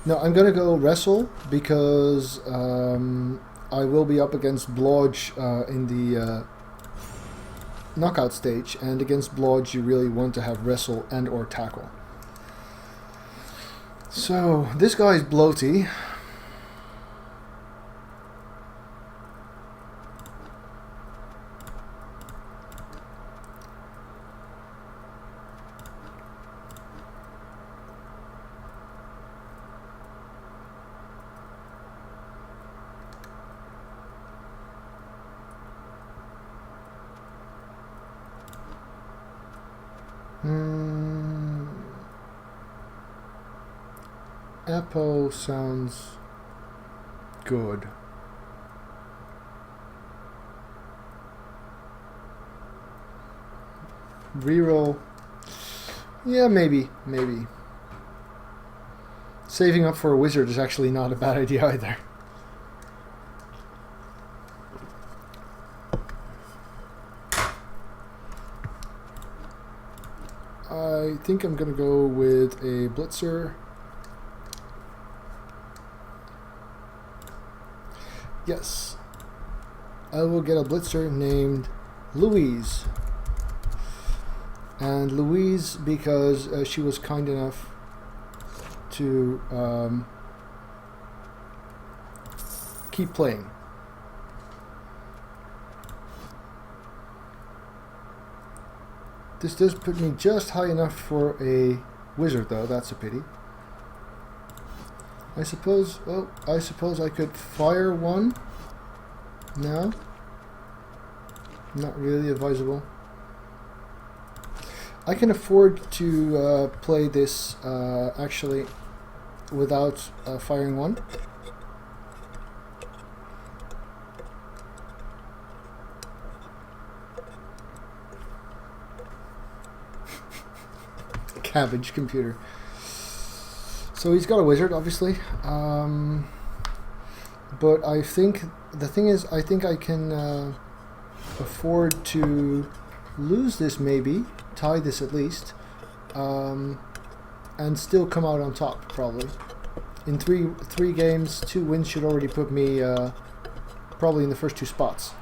No, I'm gonna go wrestle because I will be up against Blodge in the knockout stage, and against Blodge you really want to have wrestle and or tackle. So this guy's bloaty. Apo sounds good. Reroll. Yeah, maybe. Saving up for a wizard is actually not a bad idea either. I think I'm going to go with a blitzer. Yes. I will get a blitzer named Louise. And Louise, because she was kind enough to keep playing. This does put me just high enough for a wizard, though. That's a pity. I suppose I could fire one. No. Not really advisable. I can afford to play this actually without firing one. Cabbage computer. So he's got a wizard, obviously. But I think the thing is, I think I can afford to lose this, maybe tie this at least, and still come out on top. Probably in three games, 2 wins should already put me probably in the first 2 spots.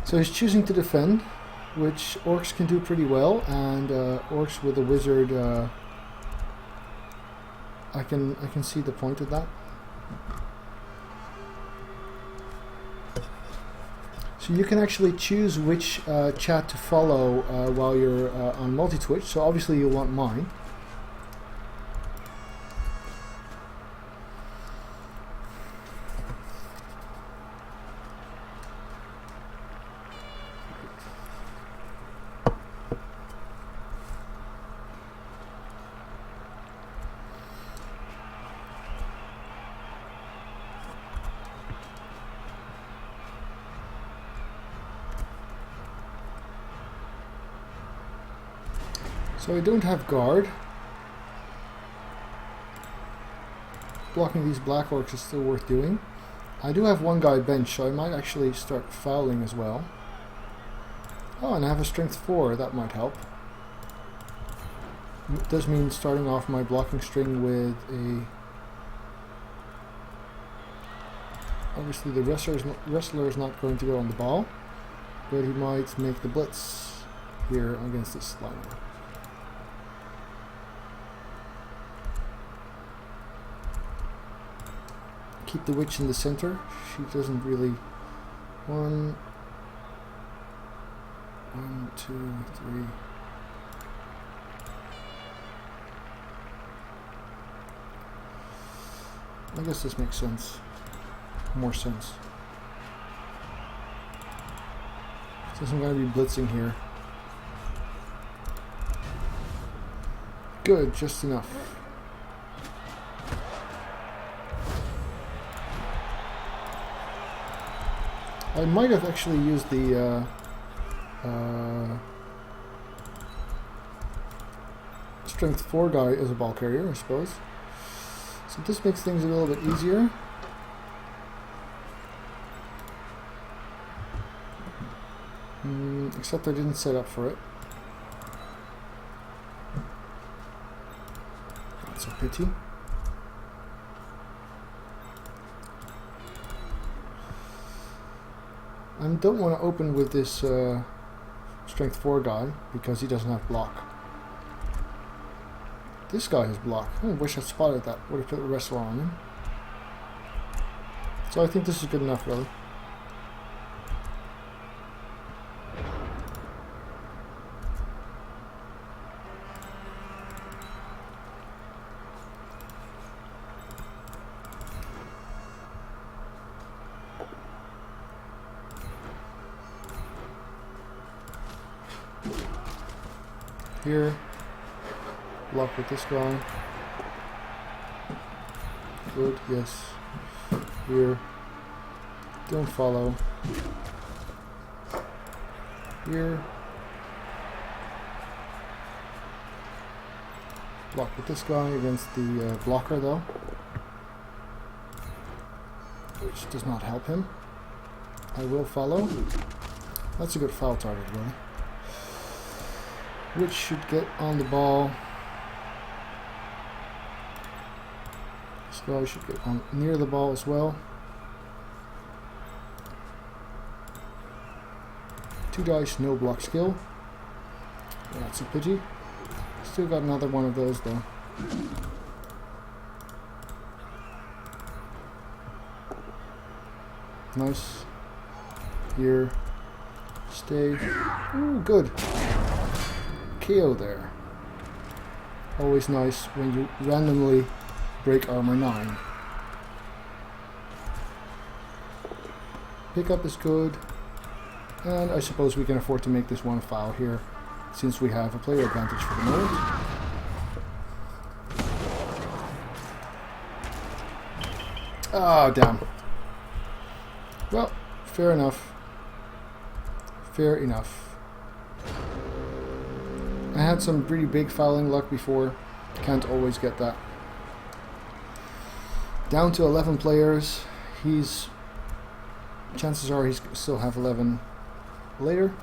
So he's choosing to defend, which Orcs can do pretty well, and Orcs with a wizard, I can see the point of that. So you can actually choose which chat to follow while you're on multi-Twitch. So obviously you'll want mine. So I don't have guard. Blocking these black orcs is still worth doing. I do have one guy bench, so I might actually start fouling as well. Oh, and I have a strength 4, that might help. It does mean starting off my blocking string with a... Obviously the wrestler is not going to go on the ball, but he might make the blitz here against this liner. Keep the witch in the center. She doesn't really... 1, 2, 3. I guess this makes sense. More sense. Since I'm going to be blitzing here. Good, just enough. I might have actually used the strength 4 guy as a ball carrier, I suppose. So this makes things a little bit easier. Except I didn't set up for it. That's a pity. I don't want to open with this strength 4 guy because he doesn't have block. This guy has block. I wish I'd spotted that. Would have put the wrestler on him. So I think this is good enough, really. Here, block with this guy. Good, yes. Here, don't follow. Here, block with this guy against the blocker though, which does not help him. I will follow. That's a good foul target, really. Which should get on the ball. This guy should get on near the ball as well. 2 dice, no block skill. That's a pity. Still got another one of those though. Nice. Here. Stay. Ooh, good. KO there. Always nice when you randomly break armor 9. Pickup is good. And I suppose we can afford to make this one foul here, since we have a player advantage for the moment. Ah, damn. Well, fair enough. Fair enough. I had some pretty big fouling luck before. Can't always get that. Down to 11 players. Chances are he's still have 11 later.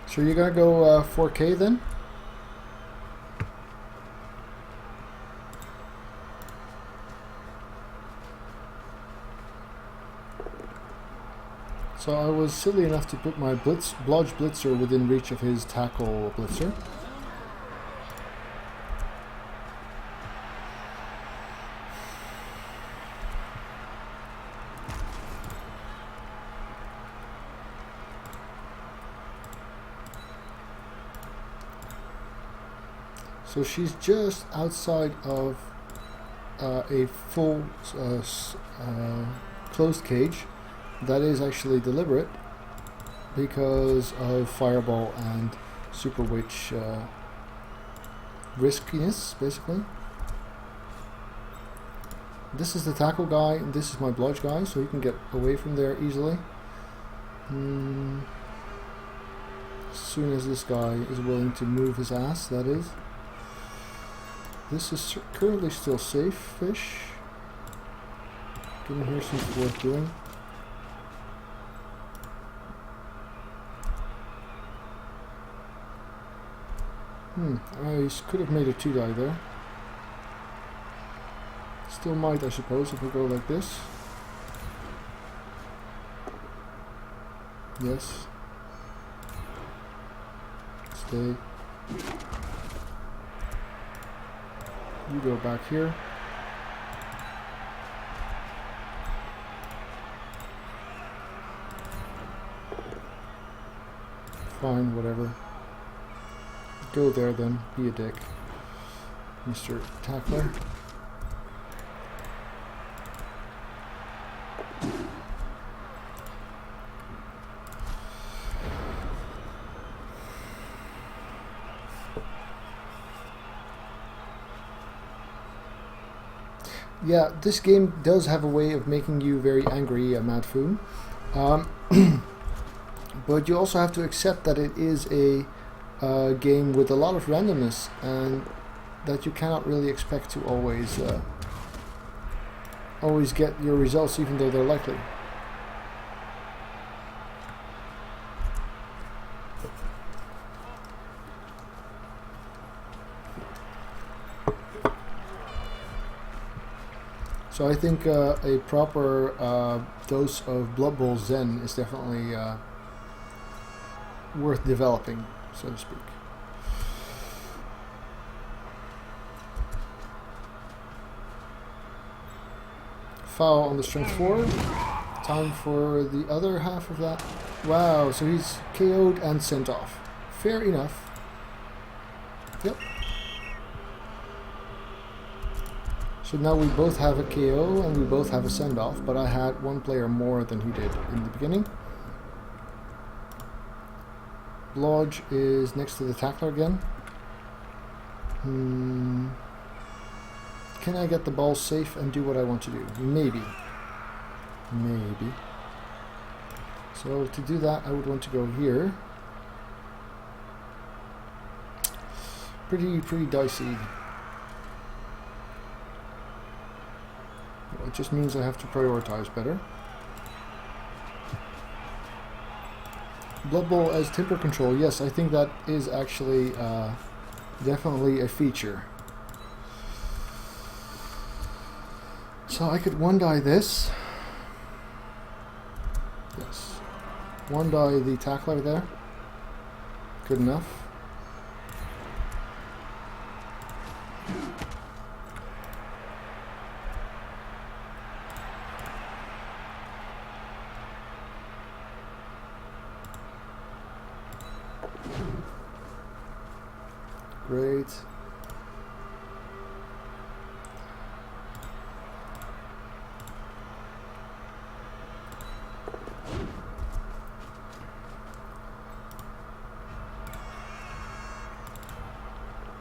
So you're gonna go 4K then? So I was silly enough to put my Blodge Blitzer within reach of his Tackle Blitzer. So she's just outside of a full closed cage. That is actually deliberate because of Fireball and Super Witch riskiness, basically. This is the tackle guy, and this is my bludge guy, so he can get away from there easily. As soon as this guy is willing to move his ass, that is. This is currently still safe-ish. Getting here seems worth doing. I could have made a 2-die there. Still might, I suppose, if we go like this. Yes. Stay. You go back here. Fine, whatever. Go there then, be a dick. Mr. Tackler. Yeah, this game does have a way of making you very angry, Madfoon. But you also have to accept that it is a game with a lot of randomness, and that you cannot really expect to always get your results, even though they're likely. So I think a proper dose of Blood Bowl Zen is definitely worth developing, so to speak. Foul on the strength 4. Time for the other half of that. Wow, so he's KO'd and sent off. Fair enough. Yep. So now we both have a KO and we both have a send-off, but I had one player more than he did in the beginning. Blodge is next to the tackler again. Can I get the ball safe and do what I want to do? Maybe. Maybe. So to do that, I would want to go here. Pretty dicey. It just means I have to prioritize better. Blood Bowl as temper control. Yes, I think that is actually definitely a feature. So I could one die this. Yes. One die the tackler there. Good enough. Great.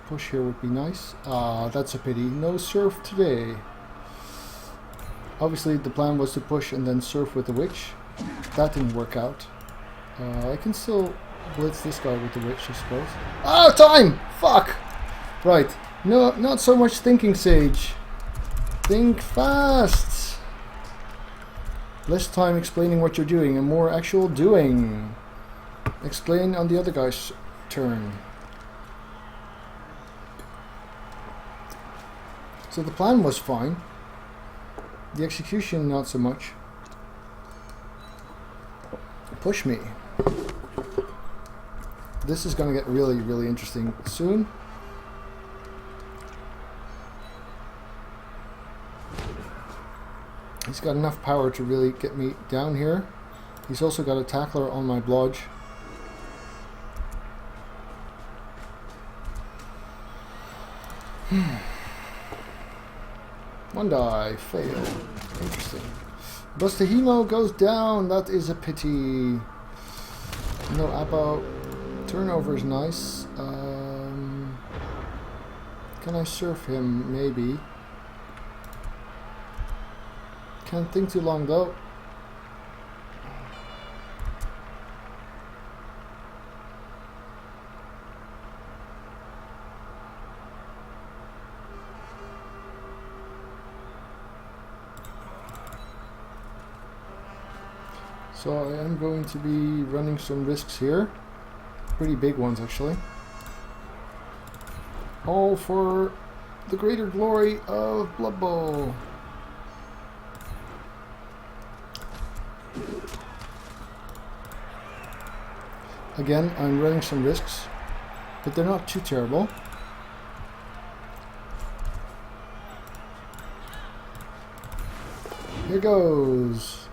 Push here would be nice. Ah, that's a pity. No surf today. Obviously the plan was to push and then surf with the witch. That didn't work out. I can still blitz this guy with the witch, I suppose. Oh, time! Fuck! Right. No, not so much thinking, Sage. Think fast! Less time explaining what you're doing and more actual doing. Explain on the other guy's turn. So the plan was fine. The execution, not so much. Push me. This is going to get really interesting soon. He's got enough power to really get me down here. He's also got a tackler on my blodge. One die, fail. Interesting. Bustahimo goes down, that is a pity. No Apo. Turnover is nice. Can I surf him? Maybe. Can't think too long though. So I am going to be running some risks here. Pretty big ones actually. All for the greater glory of Blood Bowl. Again, I'm running some risks, but they're not too terrible. Here goes.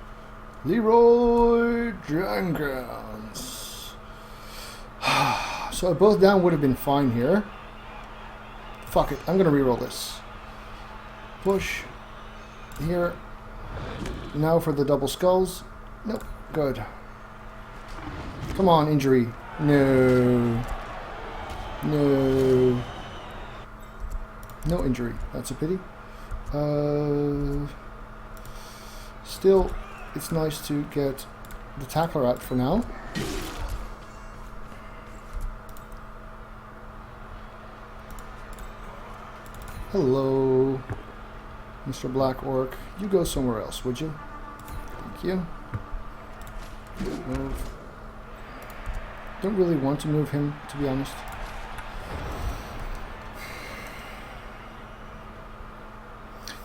Leroy Jenkins. So a both down would have been fine here. Fuck it, I'm gonna reroll this. Push. Here. Now for the double skulls. Nope. Good. Come on, injury. No. No. No injury. That's a pity. Still, it's nice to get the tackler out for now. Hello, Mr. Black Orc. You go somewhere else, would you? Thank you. Move. Don't really want to move him, to be honest.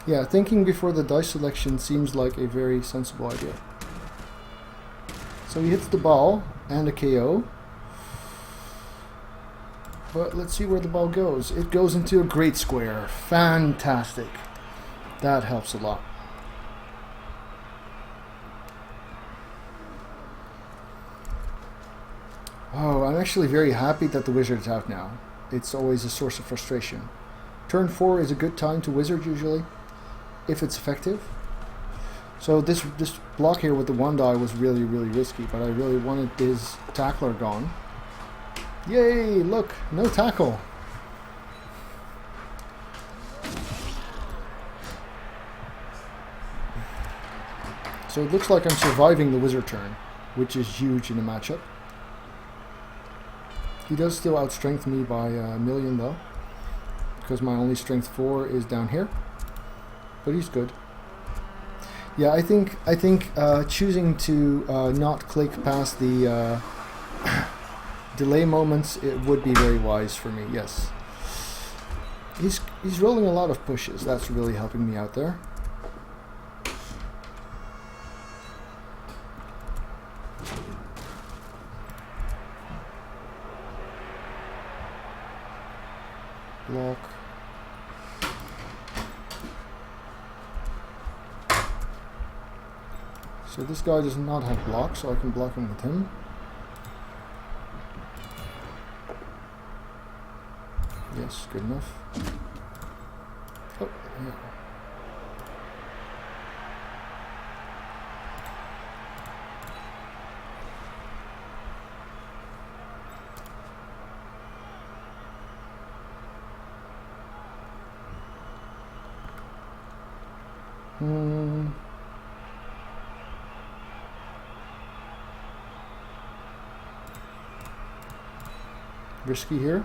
Yeah, thinking before the dice selection seems like a very sensible idea. So he hits the ball and a KO. But let's see where the ball goes. It goes into a great square. Fantastic. That helps a lot. Oh, I'm actually very happy that the wizard's out now. It's always a source of frustration. Turn 4 is a good time to wizard usually, if it's effective. So this block here with the 1 die was really risky, but I really wanted his tackler gone. Yay, look, no tackle. So it looks like I'm surviving the wizard turn, which is huge in a matchup. He does still outstrength me by a million though, because my only strength 4 is down here. But he's good. Yeah, I think choosing to not click past the delay moments, it would be very wise for me. Yes, he's rolling a lot of pushes. That's really helping me out there. Block. So this guy does not have block, so I can block him with him. Yes, good enough. Oh, yeah. Risky here.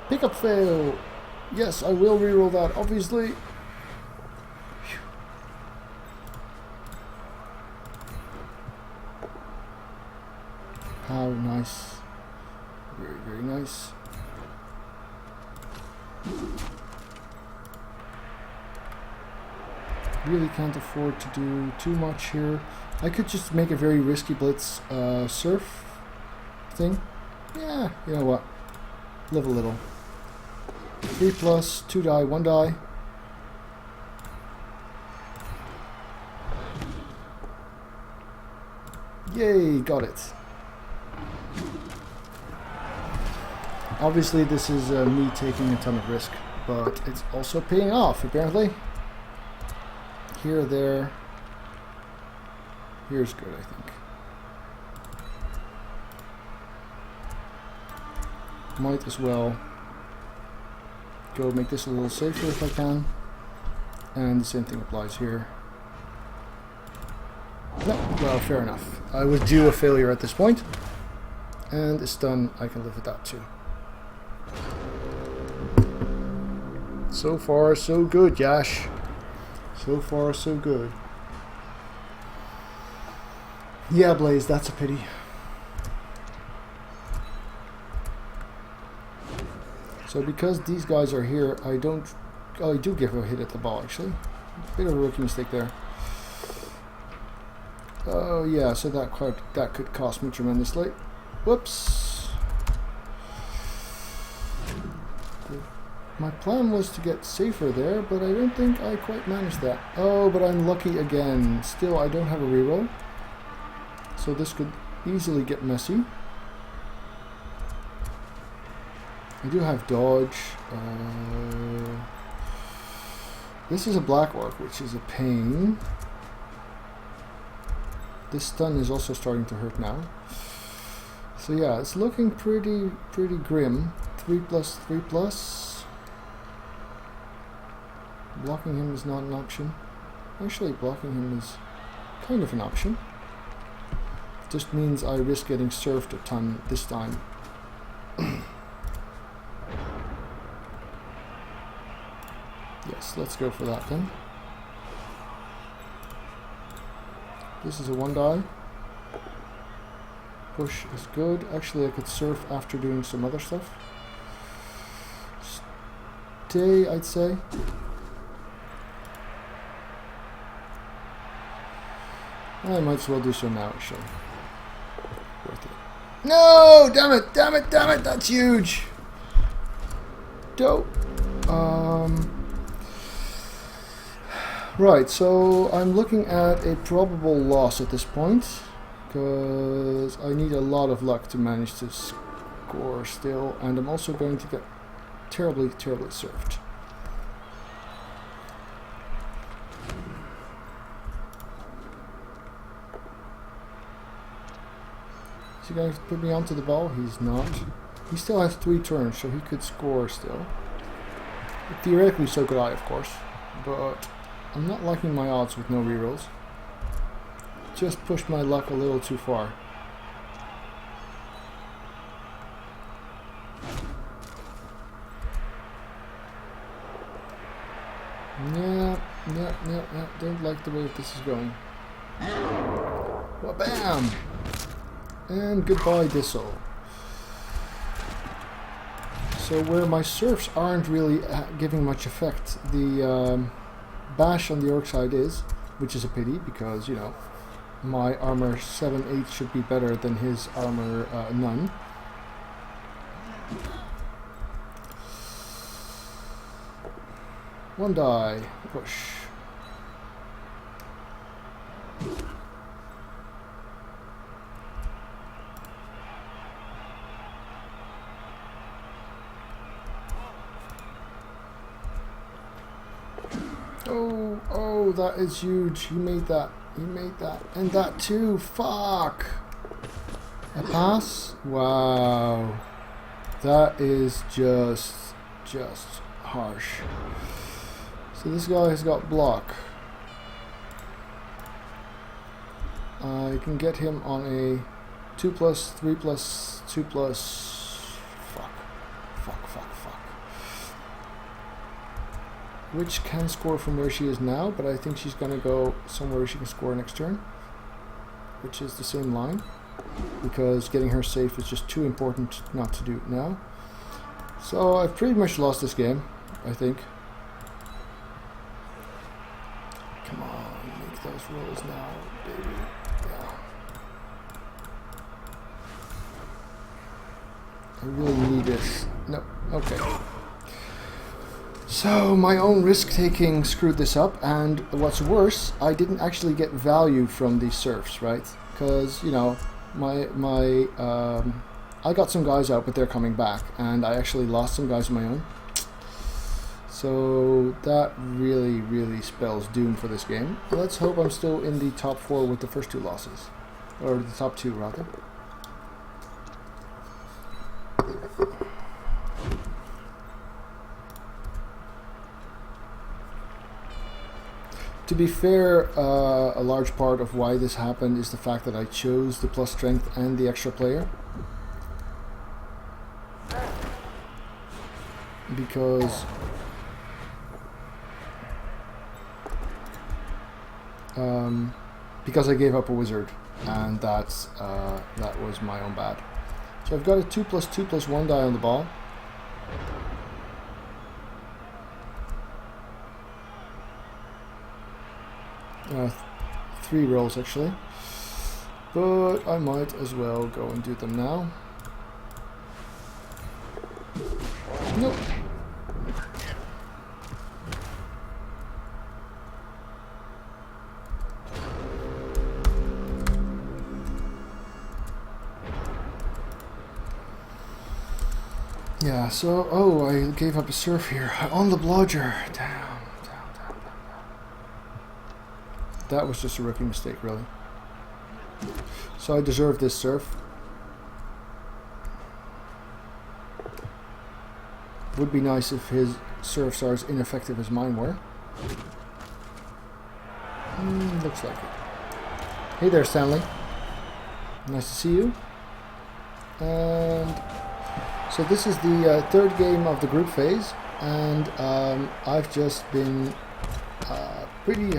Pickup fail. Yes, I will reroll that, obviously. Whew. How nice. Very nice. Really can't afford to do too much here. I could just make a very risky blitz surf thing. Yeah, you know what? Live a little. 3 plus, 2 die, 1 die. Yay, got it. Obviously this is me taking a ton of risk, but it's also paying off, apparently. Here, there. Here's good, I think. Might as well go make this a little safer if I can. And the same thing applies here. No, well, fair enough. I was due a failure at this point. And it's done. I can live with that too. So far, so good, Yash. So far, so good. Yeah, Blaze, that's a pity. So because these guys are here, I do give a hit at the ball, actually. Bit of a rookie mistake there. Oh yeah, so that could cost me tremendously. Whoops. My plan was to get safer there, but I don't think I quite managed that. Oh, but I'm lucky again. Still, I don't have a reroll. So this could easily get messy. I do have dodge. This is a black orc, which is a pain. This stun is also starting to hurt now. So yeah, it's looking pretty grim. 3+3+. Blocking him is not an option. Actually, blocking him is kind of an option. It just means I risk getting surfed a ton this time. Yes, let's go for that then. This is a 1-die. Push is good. Actually, I could surf after doing some other stuff. Stay, I'd say. I might as well do so now, actually. Worth it. No! Damn it! Damn it! Damn it! That's huge! Dope. Right, so I'm looking at a probable loss at this point, because I need a lot of luck to manage to score still, and I'm also going to get terribly surfed. Is he going to put me onto the ball? He's not. He still has 3 turns, so he could score still. Theoretically, so could I, of course, but I'm not liking my odds with no rerolls. Just pushed my luck a little too far. Yeah, don't like the way this is going. Well, bam! And goodbye, Thistle. So where my surfs aren't really giving much effect, the bash on the orc side is, which is a pity because, you know, my armor 7/8 should be better than his armor none. One die, push. Oh, that is huge. He made that. And that too. Fuck. A pass? Wow. That is just harsh. So this guy has got block. I can get him on a 2+3+2+. Fuck. Which can score from where she is now, but I think she's gonna go somewhere where she can score next turn, which is the same line, because getting her safe is just too important not to do it now. So I've pretty much lost this game, I think. Come on, make those rolls now, baby. Yeah. I really need this. No, okay. So my own risk-taking screwed this up, and what's worse, I didn't actually get value from these surfs, right? Because, you know, I got some guys out, but they're coming back, and I actually lost some guys of my own. So that really spells doom for this game. Let's hope I'm still in the top 4 with the first 2 losses, or the top 2 rather. To be fair, a large part of why this happened is the fact that I chose the plus strength and the extra player. Because I gave up a wizard, and that was my own bad. So I've got a 2+2+1 die on the ball. Three rolls actually, but I might as well go and do them now. Nope. Yeah, so, oh, I gave up a surf here. On the blodger. Damn. That was just a rookie mistake, really. So I deserve this surf. Would be nice if his surfs are as ineffective as mine were. Looks like it. Hey there, Stanley. Nice to see you. And so this is the third game of the group phase, and I've just been pretty...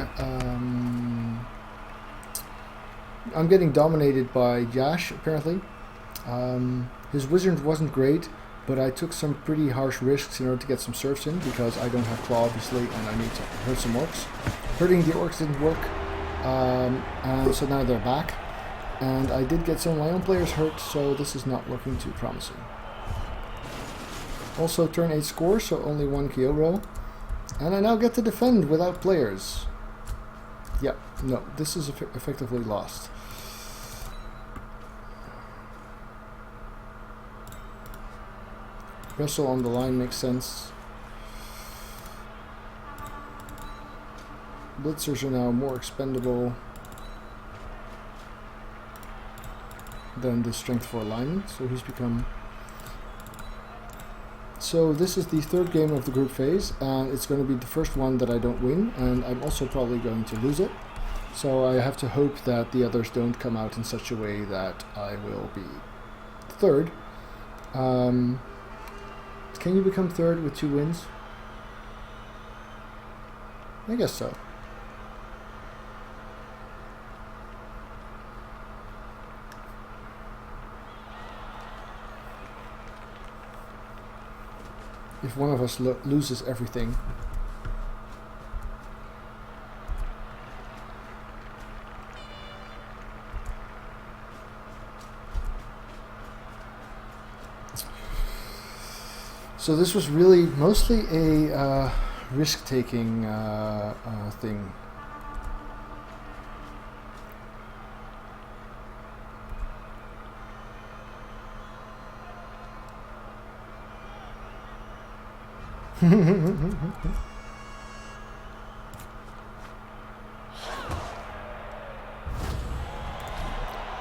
I'm getting dominated by Yash, apparently. His wizard wasn't great, but I took some pretty harsh risks in order to get some surfs in, because I don't have claw, obviously, and I need to hurt some orcs. Hurting the orcs didn't work, and so now they're back. And I did get some of my own players hurt, so this is not looking too promising. Also turn 8 score, so only 1 KO roll. And I now get to defend without players. Yeah, no, this is effectively lost. Wrestle on the line makes sense. Blitzers are now more expendable than the strength for alignment, so he's become... So this is the third game of the group phase, and it's going to be the first one that I don't win, and I'm also probably going to lose it. So I have to hope that the others don't come out in such a way that I will be third. Can you become third with 2 wins? I guess so. If one of us loses everything. So this was really mostly a risk-taking thing.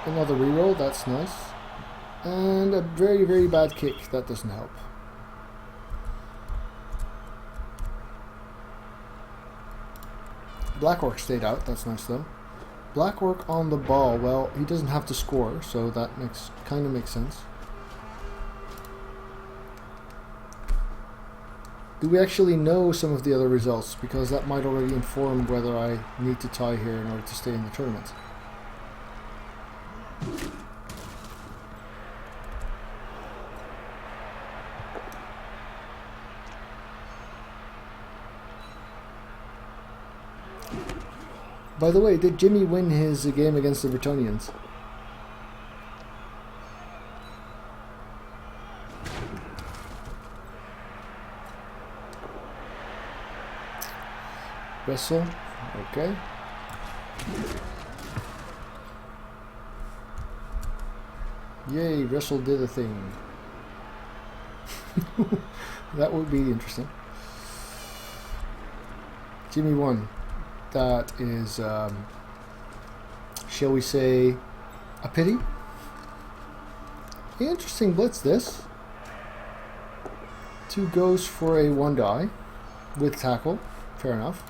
Another reroll, that's nice. And a very, very bad kick, that doesn't help. Black Orc stayed out, that's nice though. Black Orc on the ball, well, he doesn't have to score, so that kind of makes sense. Do we actually know some of the other results? Because that might already inform whether I need to tie here in order to stay in the tournament. By the way, did Jimmy win his game against the Bretonians? Wrestle, okay. Yay, Wrestle did a thing. That would be interesting. Jimmy won. That is, shall we say, a pity? Interesting blitz this. 2 goes for a 1 die with tackle. Fair enough.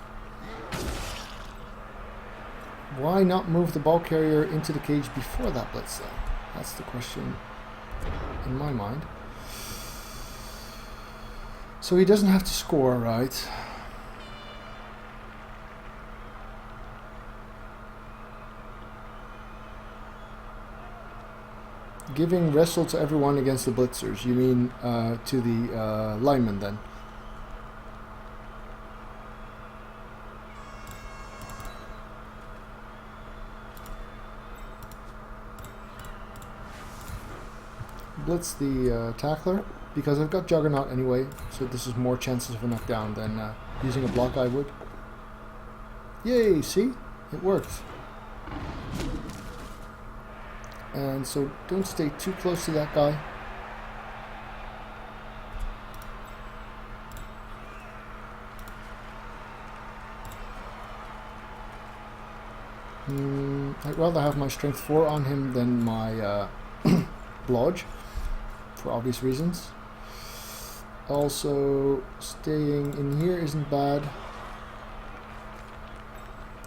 Why not move the ball carrier into the cage before that blitz though? That's the question in my mind. So he doesn't have to score, right? Giving wrestle to everyone against the blitzers. You mean to the linemen then? Blitz the tackler, because I've got Juggernaut anyway, so this is more chances of a knockdown than using a block I would. Yay, see? It works. And so don't stay too close to that guy. I'd rather have my strength 4 on him than my blodge, for obvious reasons. Also, staying in here isn't bad.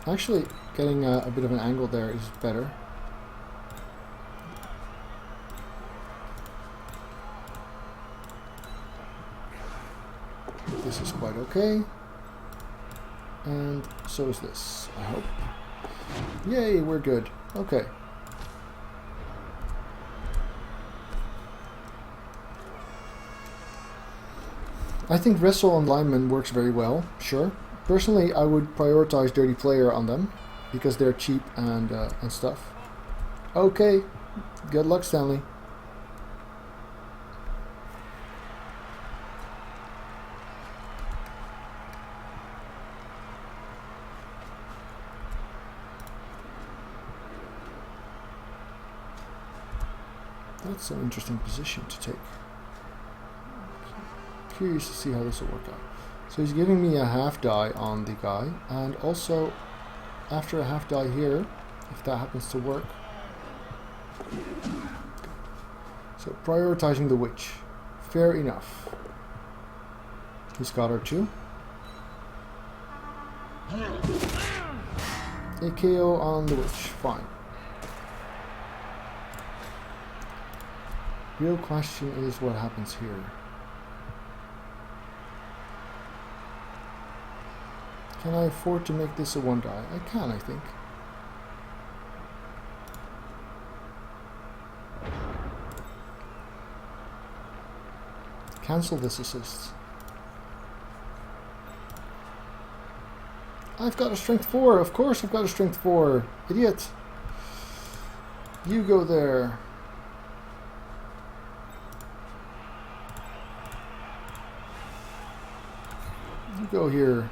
Actually, getting a bit of an angle there is better. This is quite okay. And so is this, I hope. Yay, we're good. Okay. I think Wrestle on linemen works very well, sure. Personally, I would prioritize Dirty Player on them, because they're cheap and stuff. Okay, good luck, Stanley. That's an interesting position to take. Curious to see how this will work out. So he's giving me a half die on the guy, and also after a half die here, if that happens to work. So prioritizing the witch. Fair enough. He's got her too. A KO on the witch. Fine. Real question is what happens here. Can I afford to make this a 1 die? I can, I think. Cancel this assist. I've got a strength 4. Of course I've got a strength 4. Idiot. You go there. You go here.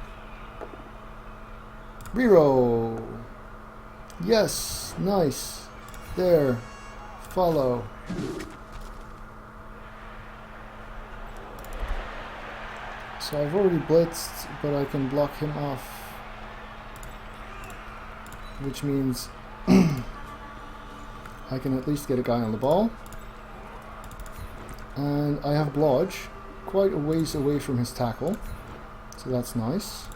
Reroll. Yes, nice. There. Follow. So I've already blitzed, but I can block him off. Which means I can at least get a guy on the ball. And I have blodge quite a ways away from his tackle. So that's nice.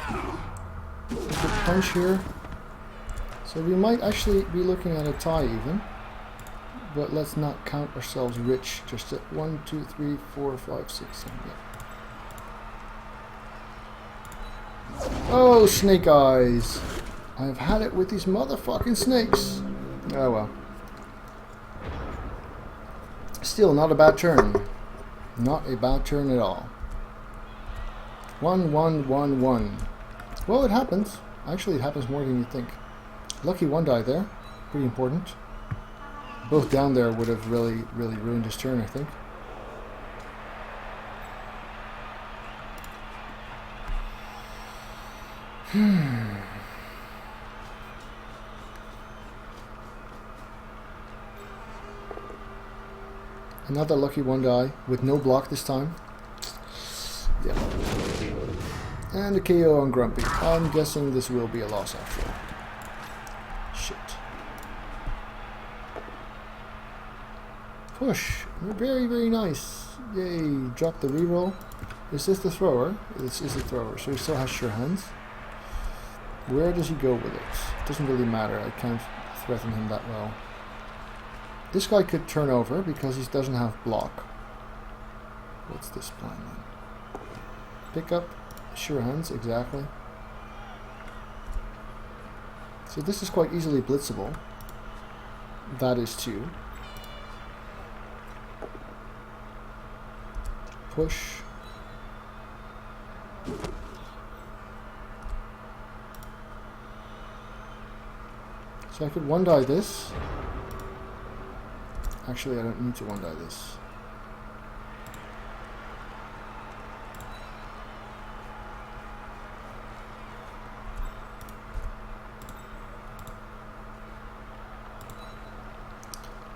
A good punch here. So we might actually be looking at a tie even. But let's not count ourselves rich. Just at 1, 2, 3, 4, 5, 6, 7, 8. Oh, snake eyes. I've had it with these motherfucking snakes. Oh well. Still not a bad turn. Not a bad turn at all. 1, 1, 1, 1. Well, it happens. Actually, it happens more than you think. Lucky 1 die there. Pretty important. Both down there would have really ruined his turn, I think. Another lucky 1 die with no block this time. Yeah. And a KO on Grumpy. I'm guessing this will be a loss after all. Shit. Push. Very, very nice. Yay. Drop the reroll. Is this the thrower? This is the thrower, so he still has sure hands. Where does he go with it? Doesn't really matter. I can't threaten him that well. This guy could turn over because he doesn't have block. What's this plan then? Pick up, sure hands, exactly. So this is quite easily blitzable. That is too. Push. So I could 1 die this. Actually, I don't need to 1 die this.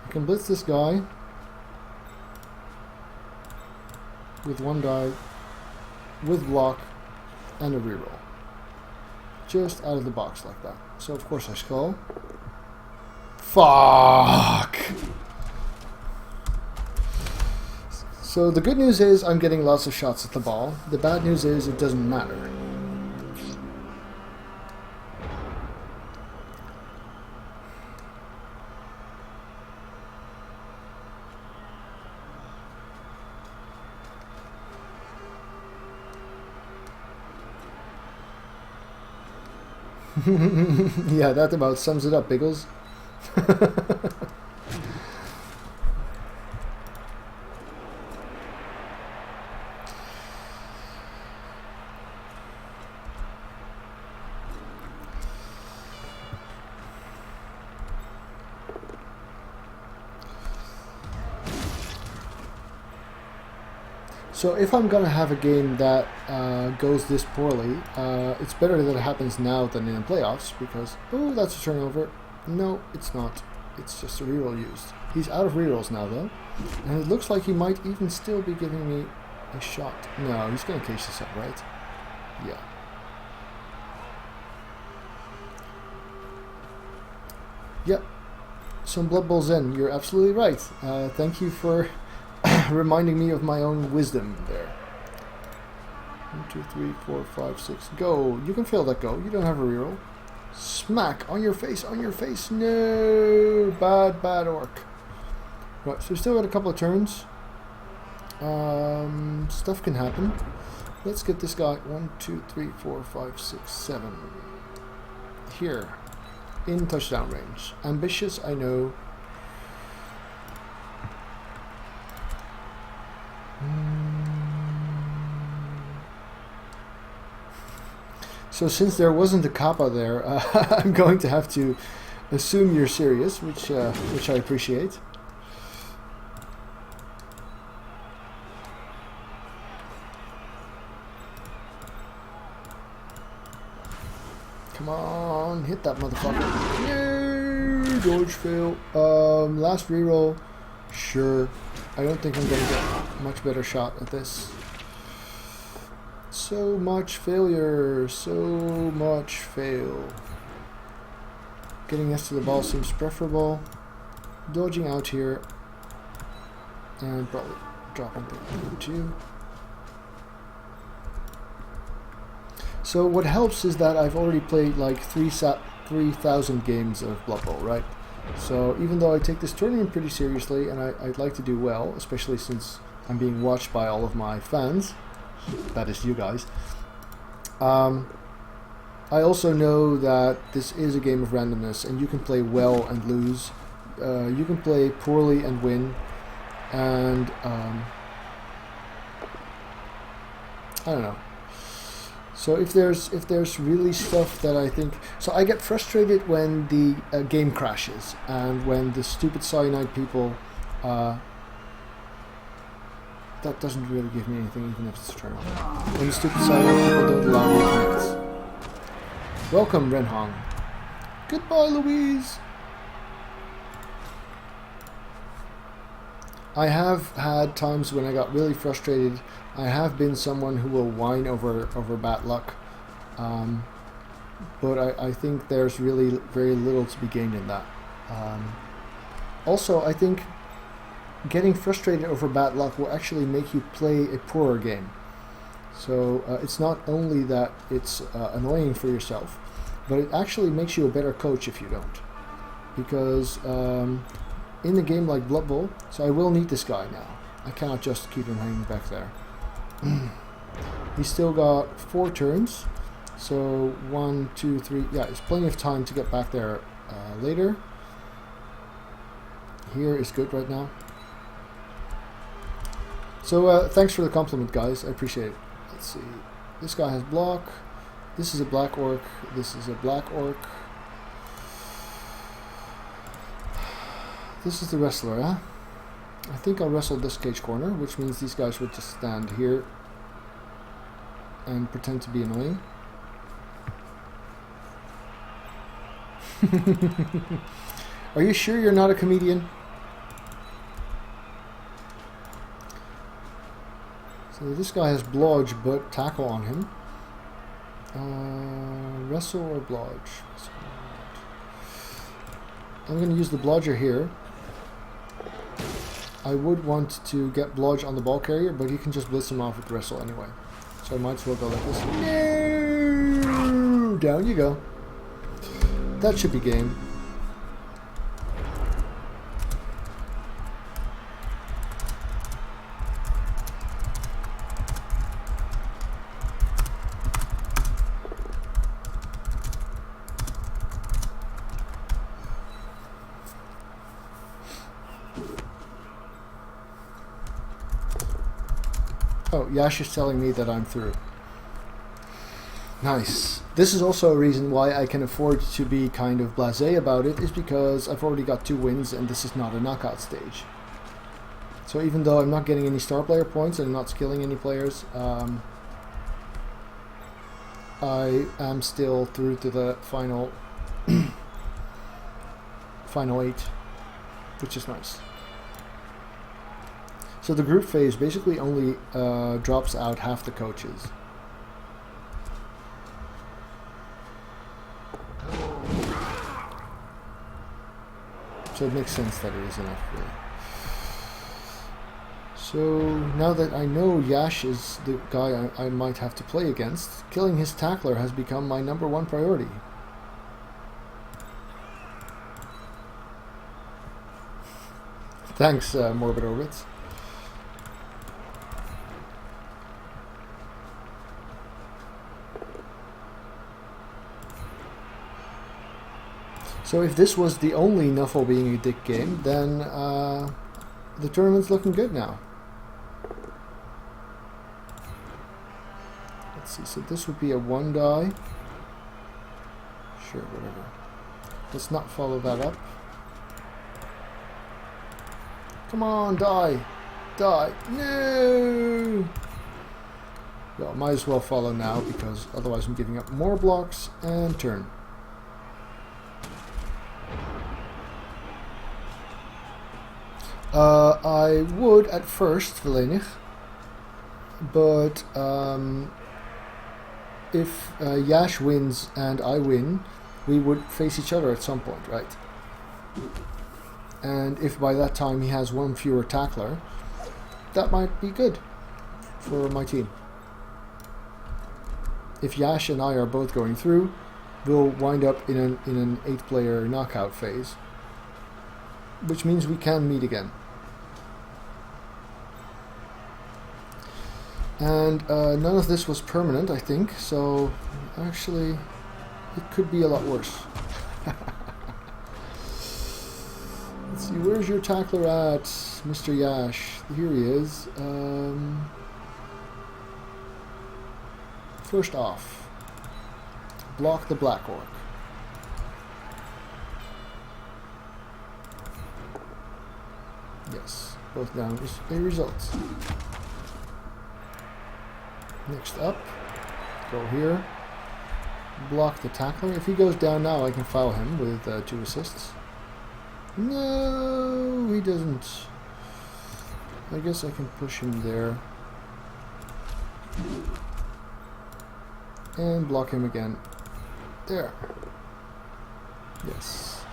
I can blitz this guy with 1 die, with block, and a reroll. just out of the box like that. So of course I skull. Fuck! So the good news is I'm getting lots of shots at the ball. The bad news is it doesn't matter. Yeah, that about sums it up, Biggles. So if I'm gonna have a game that goes this poorly, it's better that it happens now than in the playoffs, because, oh, that's a turnover. No, it's not. It's just a reroll used. He's out of rerolls now, though, and it looks like he might even still be giving me a shot. No, he's gonna cage this up, right? Yeah. Yep. Some Blood Bowls in. You're absolutely right. Thank you for reminding me of my own wisdom there. 1, 2, 3, 4, 5, 6. Go. You can fail that go. You don't have a reroll. Smack on your face. On your face. No. Bad, bad orc. Right. So we still got a couple of turns. Stuff can happen. Let's get this guy. 1, 2, 3, 4, 5, 6, 7. Here. In touchdown range. Ambitious, I know. So since there wasn't a kappa there, I'm going to have to assume you're serious, which I appreciate. Come on, hit that motherfucker. No, dodge fail. Last reroll. Sure. I don't think I'm going to get a much better shot at this. So much failure. So much fail. Getting next to the ball seems preferable. Dodging out here. And probably dropping the 2. So what helps is that I've already played like 3,000 games of Blood Bowl, right? So even though I take this tournament pretty seriously and I'd like to do well, especially since I'm being watched by all of my fans, that is you guys, I also know that this is a game of randomness and you can play well and lose, you can play poorly and win, and I don't know. So if there's really stuff that I think... So I get frustrated when the game crashes and when the stupid cyanide people... that doesn't really give me anything, even if it's a turn. When the stupid cyanide people don't allow me to connect. Welcome, Renhong. Goodbye, Louise. I have had times when I got really frustrated. I have been someone who will whine over bad luck, but I think there's really very little to be gained in that. Also, I think getting frustrated over bad luck will actually make you play a poorer game. So it's not only that it's annoying for yourself, but it actually makes you a better coach if you don't. Because in a game like Blood Bowl, so I will need this guy now. I cannot just keep him hanging back there. He's still got 4 turns, so 1, 2, 3. Yeah, there's plenty of time to get back there later. Here is good right now. So thanks for the compliment, guys. I appreciate it. Let's see. This guy has block. This is a black orc. This is a black orc. This is the wrestler, huh? I think I'll wrestle this cage corner, which means these guys would just stand here and pretend to be annoying. Are you sure you're not a comedian? So this guy has blodge but tackle on him. Wrestle or Blodge? I'm going to use the Blodger here. I would want to get Blodge on the ball carrier, but he can just blitz him off with Wrestle anyway. So I might as well go like this. No! Down you go. That should be game. Oh, Yash is telling me that I'm through. Nice. This is also a reason why I can afford to be kind of blasé about it, is because I've already got 2 wins and this is not a knockout stage. So even though I'm not getting any star player points and I'm not skilling any players, I am still through to the final final 8, which is nice. So the group phase basically only drops out half the coaches. So it makes sense that it is enough, really. So now that I know Yash is the guy I might have to play against, killing his tackler has become my #1 priority. Thanks, Morbid Orbits. So if this was the only Nuffle being a dick game, then the tournament's looking good now. Let's see, so this would be a 1 die. Sure, whatever. Let's not follow that up. Come on, die! Die! No! Well, might as well follow now, because otherwise I'm giving up more blocks, and turn. I would at first, Verlenig, but if Yash wins and I win, we would face each other at some point, right? And if by that time he has 1 fewer tackler, that might be good for my team. If Yash and I are both going through, we'll wind up in an 8-player knockout phase, which means we can meet again. And none of this was permanent, I think, so actually it could be a lot worse. Let's see, where's your tackler at, Mr. Yash? Here he is. First off, block the Black Orc. Yes, both down is a result. Next up, go here, block the tackler. If he goes down now, I can foul him with 2 assists. No, he doesn't. I guess I can push him there. And block him again. There. Yes.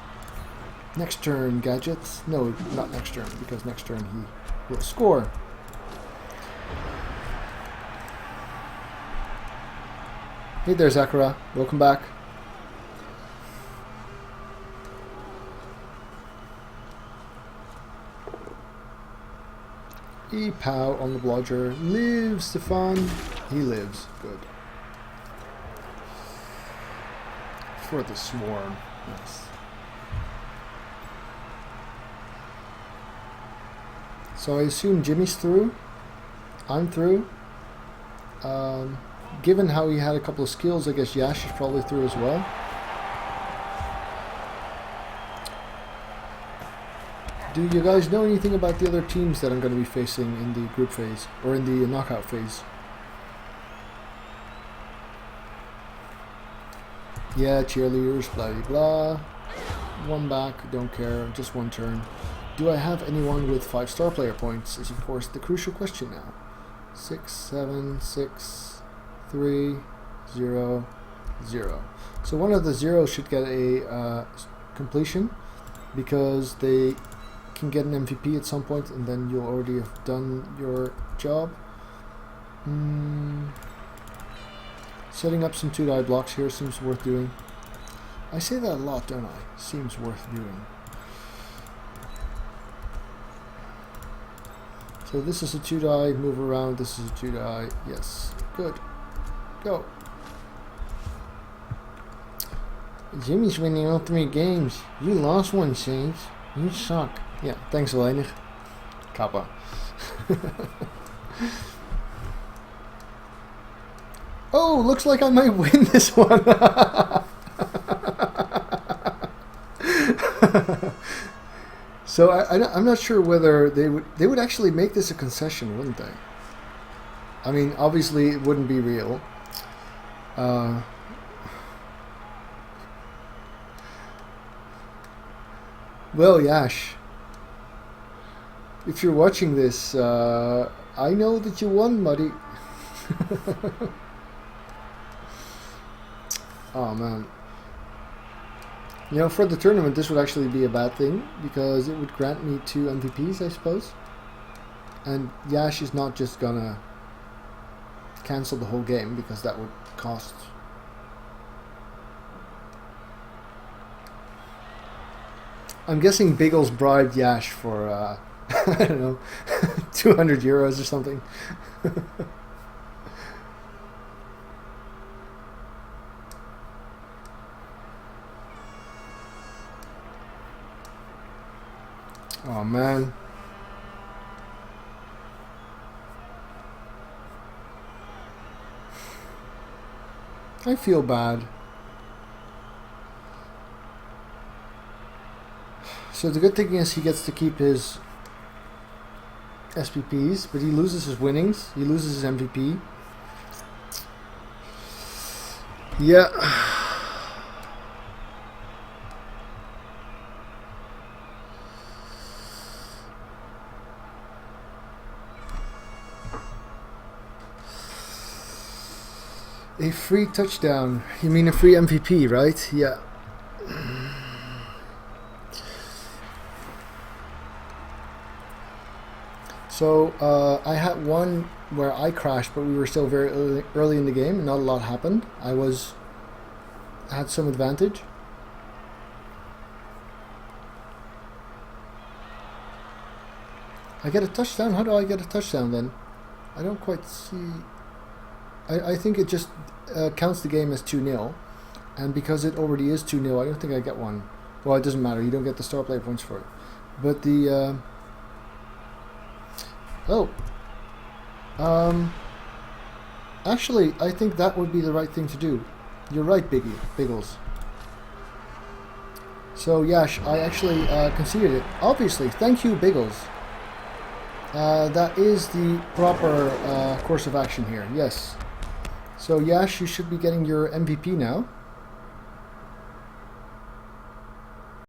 Next turn, gadgets. No, not next turn, because next turn he will score. Hey there, Zakara. Welcome back. E-pow on the blodger. Live, Stefan. He lives. Good. For the swarm. Nice. So I assume Jimmy's through. I'm through. Given how he had a couple of skills, I guess Yash is probably through as well. Do you guys know anything about the other teams that I'm going to be facing in the group phase, or in the knockout phase? Yeah, cheerleaders, blah blah blah. 1 back, don't care, just 1 turn. Do I have anyone with 5-star player points is of course the crucial question now. 6, 7, 6, 3, 0, 0. So one of the zeros should get a completion, because they can get an MVP at some point, and then you'll already have done your job. Setting up some 2-die blocks here seems worth doing. I say that a lot, don't I? Seems worth doing. So this is a 2-die, move around, this is a 2-die, yes, good. Go. Jimmy's winning all 3 games. You lost one, Saints. You suck. Yeah, thanks weinig. Kappa. Oh, looks like I might win this one. So I'm not sure whether they would actually make this a concession, wouldn't they? I mean, obviously it wouldn't be real. Well, Yash, if you're watching this, I know that you won, buddy. Oh man. You know, for the tournament this would actually be a bad thing, because it would grant me 2 MVPs, I suppose. And Yash is not just gonna cancel the whole game, because that would cost... I'm guessing Biggles bribed Yash for, I don't know, 200 euros or something. Oh man. I feel bad. So the good thing is he gets to keep his SPPs, but he loses his winnings. He loses his MVP. Yeah. A free touchdown. You mean a free MVP, right? Yeah. So I had one where I crashed, but we were still very early in the game, and not a lot happened. I had some advantage. I get a touchdown? How do I get a touchdown then? I don't quite see... I think it just counts the game as 2-0, and because it already is 2-0, I don't think I get one. Well, it doesn't matter, you don't get the star player points for it. But the... actually, I think that would be the right thing to do. You're right, Biggles. So, Yash, I actually conceded it. Obviously, thank you, Biggles. That is the proper course of action here, yes. So Yash, you should be getting your MVP now.